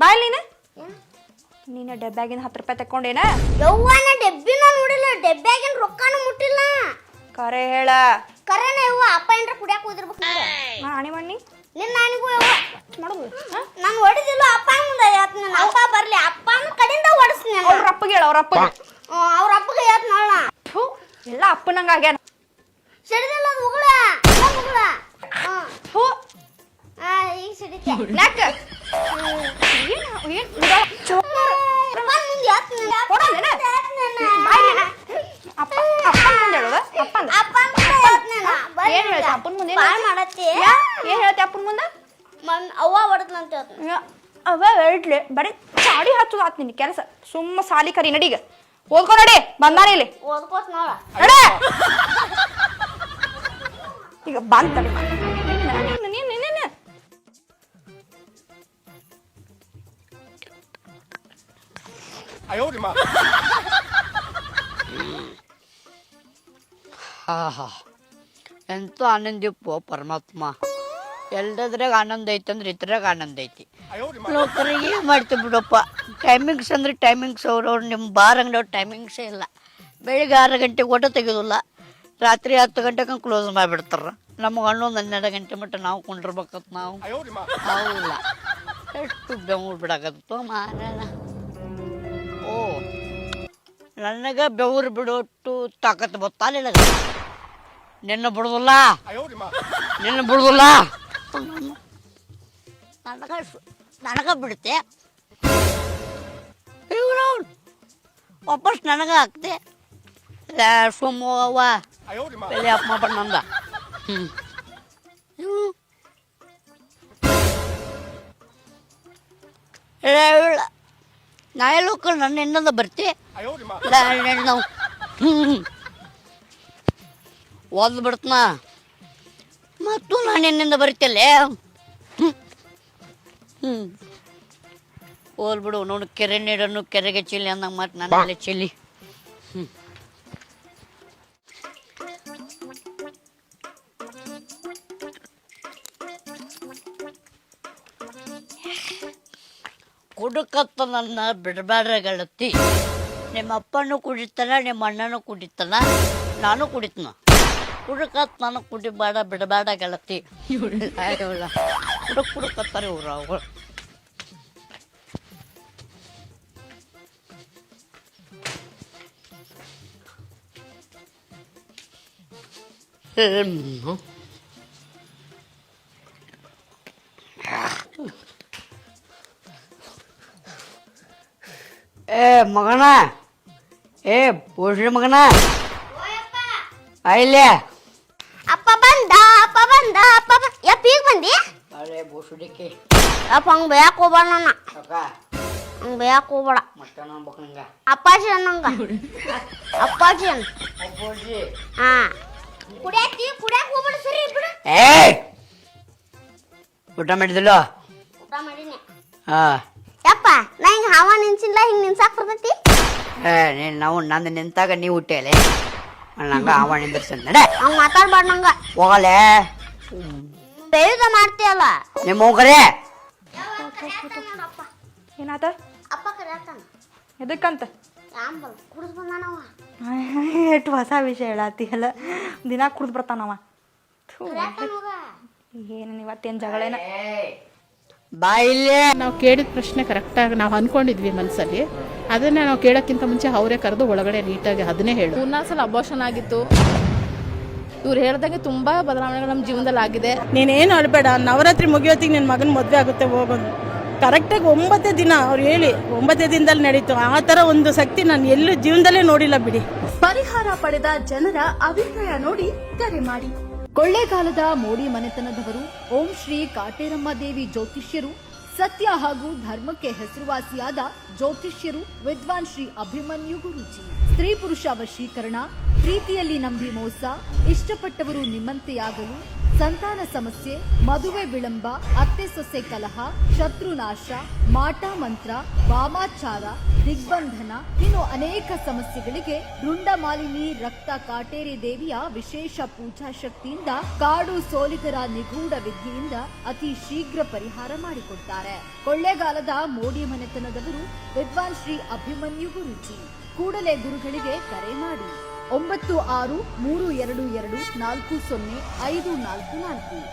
ಬಾಯ್ ನೀನ ಡಬ್ಬ್ಯಾಗಿನ 10 ರೂಪಾಯಿ ತಕೊಂಡೇನ? ಯವ್ವನ ಡಬ್ಬಿನ ನೋಡಿಲ್ಲ, ಡಬ್ಬ್ಯಾಗಿನ ರೊಕ್ಕನೂ ಮುಟ್ಟಿಲ್ಲ. ಕರೆ ಹೇಳ. ಕರೆನ ಯವ್ವ, ಅಪ್ಪ ಏನ್ರ ಕುಡಿಯಾಕ ಹೋದಿರ್ಬೇಕು. ಆಣಿ ಮಣ್ಣಿ ನಿನ್ನ ನಾನಿಗೂ ಯವ್ವ ಮಾಡೋದು. ನಾನು ಹೊಡಿದಿಲ್ಲ, ಅಪ್ಪ ಮುಂದೆ ಯಾತ್ ನನ್ನ ಅಪ್ಪ ಬರ್ಲಿ, ಅಪ್ಪನ ಕಡೆಯಿಂದ ಹೊಡಿಸ್ತೀನಿ. ಅವ್ರ ಅಪ್ಪಗೆ ಹೇಳ, ಅವ್ರ ಅಪ್ಪಗೆ ಯಾತ್ ನೋಡ. ಎಲ್ಲ ಅಪ್ಪನಂಗ ಆಗ್ಯಾನ. ಸಿಡಿದಿಲ್ಲ ಅದು ಉಗುಳ ಉಗುಳ. ಈಗ ಸಿಡಿತೆ ಯಾಕ ಅಪ್ಪನ ಮುಂದೆ ಏನ್ ಹೇಳ್ತಿ? ಅಪ್ಪನ ಮುಂದೆ ಅವ್ವ ಹೊಡದ್ನಂತ ಅವ ಹೇಳ್ಲಿ, ಬರೀ ಚಾಡಿ ಹಚ್ಚೋದು ಆತ್ ನಿನ್ ಕೆಲಸ. ಸುಮ್ಮ ಸಾಲಿ ಕರಿ ನಡೀಗ, ಓದ್ಕೊ ನಡಿ. ಬಂದಾನ ಇಲ್ಲಿ ಓದ್ಕೋತ್ ನೋಡ. ಈಗ ಬಂದ್ ತಡಿ. ಎಂತ ಆನಂದಿಪ್ಪ ಪರಮಾತ್ಮ. ಎಲ್ಲದ್ರಾಗ ಆನಂದ ಐತಂದ್ರೆ ಇದ್ರಾಗ ಆನಂದ ಐತಿ. ಲೋಕರಿಗೆ ಏನು ಮಾಡ್ತೀವಿ ಬಿಡಪ್ಪ. ಟೈಮಿಂಗ್ಸ್ ಅಂದ್ರೆ ಟೈಮಿಂಗ್ಸ್. ಅವ್ರವ್ರು ನಿಮ್ಮ ಬಾರ್ ಅಂಗಡಿಯವ್ರು ಟೈಮಿಂಗ್ಸೇ ಇಲ್ಲ. ಬೆಳಿಗ್ಗೆ 6 ಗಂಟೆಗೆ ಊಟ ತೆಗೆಯೋದಿಲ್ಲ, ರಾತ್ರಿ 10 ಗಂಟೆಗೆ ಕ್ಲೋಸ್ ಮಾಡಿಬಿಡ್ತಾರ. ನಮಗೆ 11-12 ಗಂಟೆ ಮಟ್ಟ ನಾವು ಕೊಂಡಿರ್ಬೇಕತ್ ನಾವು. ಹೌಲ್ಲ, ಎಷ್ಟು ಬೆವರು ಬಿಡಾಕತ್ತ ಮಾರಣ. ಓ, ನನಗೆ ಬೆವರು ಬಿಡೋಟ್ಟು ತಾಕತ್ ಗೊತ್ತಾಲಿಲ್ಲ. ನಿನ್ನ ಬಿಡುದಿಲ್ಲ, ನಿನ್ನ ಬಿಡುದಿಲ್ಲ. ನನಗ ಬಿಡುತ್ತೆ, ವಾಪಸ್ ನನಗ ಹಾಕ್ತೆ. ಸೋಮವ್ವ ಬೆಲೆ ಅಪ್ಪ ಬಣ್ಣಂದ. ನಾಳೆ ಲೋಕಲ್ ನನ್ನ ಇನ್ನೊಂದು ಬರ್ತಿ ನಾವು ಓದ್ ಬಿಡ್ತನ ಮತ್ತು ನಾನು ಎನ್ನಿಂದ ಬರ್ತಲ್ಲೇ. ಓಲ್ ಬಿಡು ನೋಡು. ಕೆರೆ ನೀರನ್ನು ಕೆರೆಗೆ ಚೆಲ್ಲಿ ಅಂದಂಗೆ ಮತ್ತು ನನ್ನಲ್ಲೇ ಚೆಲ್ಲಿ. ಕುಡುಕತ್ತ ನನ್ನ ಬಿಡಬೇಡ್ರ ಗೆಳತಿ. ನಿಮ್ಮ ಅಪ್ಪನೂ ಕುಡಿತಾನ, ನಿಮ್ಮ ಅಣ್ಣನೂ ಕುಡಿತಾನ, ನಾನು ಕುಡಿತನ. ಕುಡುಕತ್ ನಾನು ಕುಡಿಬೇಡ ಬಿಡಬೇಡ ಗೆಳತಿ. ಕುಡುಕತ್ತಾರೆ ಇವ್ರು ಅವ್ರು. ಏ ಮಗನ, ಏ ಪೋಷಿ ಮಗನ, ಆಯ್ಲೆ ಅಪ್ಪ ಬಂದ, ಅಪ್ಪ ಬಂದ, ಅಪ್ಪ ಯಪ್ಪ ಈಗ ಬಂದಿ? ಅರೆ ಬೋಸುಡಿಕೆ ಅಪ್ಪ ಹಂಗೆ ಬೇಯಕ್ಕೆ ಹೋಗ್ಬೇಡ ನನ್ನ. ಹಂಗೆ ಬೇಯಕ್ಕೆ ಹೋಗ್ಬೇಡ. ಅಪ್ಪಾಜಿ ಅನ್ನಂಗ. ಅಪ್ಪಾಜಿ ಅನ್ನ. ಹಾ, ಕುಡಿಯಾಕಿ ಕುಡಿಯಾಕ ಹೋಗ್ಬೇಡ. ಸರಿ ಬಿಡು. ಏ ಊಟ ಮಾಡಿದಿಲ್ಲ? ಊಟ ಮಾಡೀನಿ. ಹಾ ಯಪ್ಪ, ನಾ ಹಿಂಗೆ ಹಾವ ನಿನ್ಸಿಲ್ಲ, ಹಿಂಗೆ ನಿನ್ಸಾಕ್ ಬರ್ತೈತಿ? ನಾವು ನಂದು ನಿಂತಾಗ ನೀವು ಹುಟ್ಟೇಲೆ ನಂಗ ಹಾವ ನಿಂದಿರ್ಸನ್ ನಡೆ. ಹಂಗೆ ಮಾತಾಡ್ಬಾರ್ದು ನಂಗೆ. ಹೋಗಲೆ ಬೇಯುದ ಮಾಡ್ತೀಯಲ್ಲ ನಿಮ್ಮ ಹೋಗ್ರೆ. ಏನಾತ? ಅಪ್ಪ ಕರೆಯತ್ತಾನ. ಎದಕ್ಕಂತ? ಯಾಂಬಲ್ ಕುಡಿದು ಬಂದಾನವ. ಎಷ್ಟು ಹೊಸ ವಿಷಯ ಹೇಳತ್ತಿ ಅಲ್ಲ. ದಿನ ಕುಡ್ದು ಬರ್ತಾನವ. ಏನು ಇವತ್ತೇನು ಜಗಳೇನ? ಬಾಯಿಲ್ಲೇ ನಾವು ಕೇಳಿದ ಪ್ರಶ್ನೆ ಕರೆಕ್ಟಾಗಿ ನಾವು ಅನ್ಕೊಂಡಿದ್ವಿ ಮನಸ್ಸಲ್ಲಿ. ಅದನ್ನೇ ನಾವು ಕೇಳೋಕ್ಕಿಂತ ಮುಂಚೆ ಅವರೇ ಕರೆದು ಒಳಗಡೆ ನೀಟಾಗಿ ಅದನ್ನೇ ಹೇಳು. 3 ಸಲ ಅಬೋಷನ್ ಆಗಿತ್ತು. ಇವ್ರು ಹೇಳ್ದಂಗೆ ತುಂಬಾ ಬದಲಾವಣೆಗಳು ನಮ್ಮ ಜೀವನದಲ್ಲಿ ಆಗಿದೆ. ನೀನೇನು ಅಳಬೇಡ, ನವರಾತ್ರಿ ಮುಗಿಯೋತ್ತಿಗೆ ನಿನ್ನ ಮಗನ ಮದುವೆ ಆಗುತ್ತೆ ಹೋಗೋದು. ಕರೆಕ್ಟಾಗಿ 9 ದಿನ ಅವ್ರು ಹೇಳಿ 9 ದಿನದಲ್ಲಿ ನಡೀತು. ಆ ಥರ ಒಂದು ಶಕ್ತಿ ನಾನು ಎಲ್ಲೂ ಜೀವನದಲ್ಲೇ ನೋಡಿಲ್ಲ ಬಿಡಿ. ಪರಿಹಾರ ಪಡೆದ ಜನರ ಅಭಿಪ್ರಾಯ ನೋಡಿ ಕರೆ ಮಾಡಿ. ಕೊಳ್ಳೇಗಾಲದ ಮೋಡಿ ಮನೆತನದವರು ಓಂ ಶ್ರೀ ಕಾಟೇರಮ್ಮ ದೇವಿ ಜ್ಯೋತಿಷ್ಯರು, ಸತ್ಯ ಹಾಗೂ ಧರ್ಮಕ್ಕೆ ಹೆಸರುವಾಸಿಯಾದ ಜ್ಯೋತಿಷ್ಯರು ವಿದ್ವಾನ್ ಶ್ರೀ ಅಭಿಮನ್ಯು ಗುರೂಜಿ. ಸ್ತ್ರೀ ಪುರುಷ ವಶೀಕರಣ, ಪ್ರೀತಿಯಲ್ಲಿ ನಂಬಿ ಮೋಸ, ಇಷ್ಟಪಟ್ಟವರು ನಿಮ್ಮಂತೆಯಾಗಲು, ಸಂತಾನ ಸಮಸ್ಯೆ, ಮದುವೆ ವಿಳಂಬ, ಅತ್ತೆ ಸೊಸೆ ಕಲಹ, ಶತ್ರುನಾಶ, ಮಾಟ ಮಂತ್ರ, ವಾಮಾಚಾರ, ದಿಗ್ಬಂಧನ ಇನ್ನು ಅನೇಕ ಸಮಸ್ಯೆಗಳಿಗೆ ರುಂಡಮಾಲಿನಿ ರಕ್ತ ಕಾಟೇರಿ ದೇವಿಯ ವಿಶೇಷ ಪೂಜಾ ಶಕ್ತಿಯಿಂದ ಕಾಡು ಸೋಲಿಗರ ನಿಗೂಢ ವಿದ್ಯೆಯಿಂದ ಅತಿ ಶೀಘ್ರ ಪರಿಹಾರ ಮಾಡಿಕೊಡ್ತಾರೆ. ಕೊಳ್ಳೇಗಾಲದ ಮೋಡಿ ಮನೆತನದವರು ವಿದ್ವಾನ್ ಶ್ರೀ ಅಭಿಮನ್ಯು ಗುರೂಜಿ. ಕೂಡಲೇ ಗುರುಗಳಿಗೆ ಕರೆ ಮಾಡಿ 9632240544